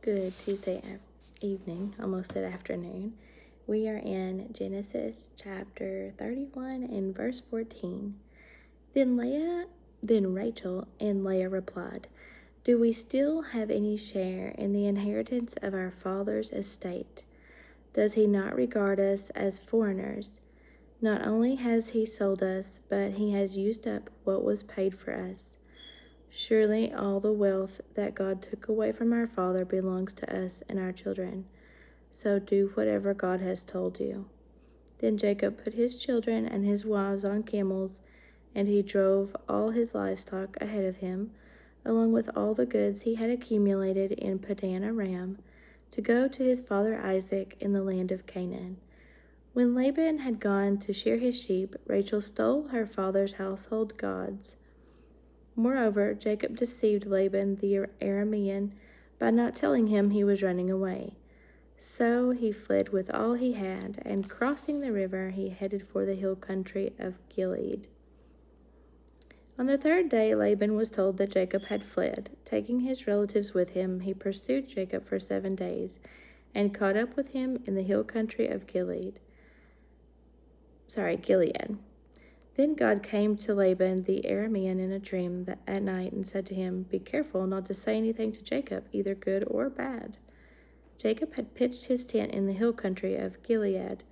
Good Tuesday evening, almost at afternoon. We are in Genesis chapter 31 and verse 14. Then Rachel and Leah replied, "Do we still have any share in the inheritance of our father's estate? Does he not regard us as foreigners? Not only has he sold us, but he has used up what was paid for us. Surely all the wealth that God took away from our father belongs to us and our children. So do whatever God has told you." Then Jacob put his children and his wives on camels, and he drove all his livestock ahead of him, along with all the goods he had accumulated in Padan Aram, to go to his father Isaac in the land of Canaan. When Laban had gone to shear his sheep, Rachel stole her father's household gods. Moreover, Jacob deceived Laban the Aramean by not telling him he was running away. So he fled with all he had, and crossing the river, he headed for the hill country of Gilead. On the third day, Laban was told that Jacob had fled. Taking his relatives with him, he pursued Jacob for 7 days, and caught up with him in the hill country of Gilead. Then God came to Laban the Aramean in a dream at night and said to him, "Be careful not to say anything to Jacob, either good or bad." Jacob had pitched his tent in the hill country of Gilead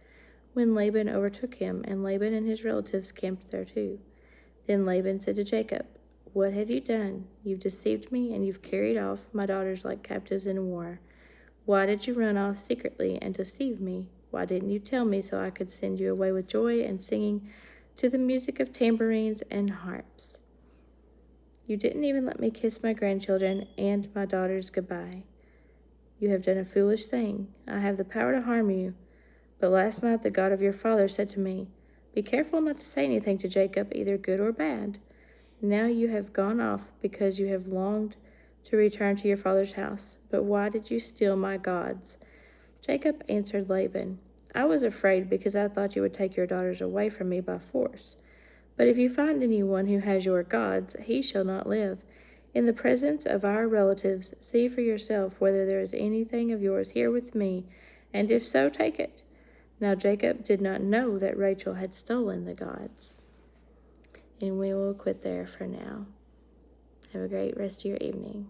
when Laban overtook him, and Laban and his relatives camped there too. Then Laban said to Jacob, "What have you done? You've deceived me, and you've carried off my daughters like captives in war. Why did you run off secretly and deceive me? Why didn't you tell me so I could send you away with joy and singing to the music of tambourines and harps? You didn't even let me kiss my grandchildren and my daughters goodbye. You have done a foolish thing. I have the power to harm you. But last night the God of your father said to me, 'Be careful not to say anything to Jacob, either good or bad.' Now you have gone off because you have longed to return to your father's house. But why did you steal my gods?" Jacob answered Laban, "I was afraid because I thought you would take your daughters away from me by force. But if you find anyone who has your gods, he shall not live. In the presence of our relatives, see for yourself whether there is anything of yours here with me, and if so, take it." Now Jacob did not know that Rachel had stolen the gods. And we will quit there for now. Have a great rest of your evening.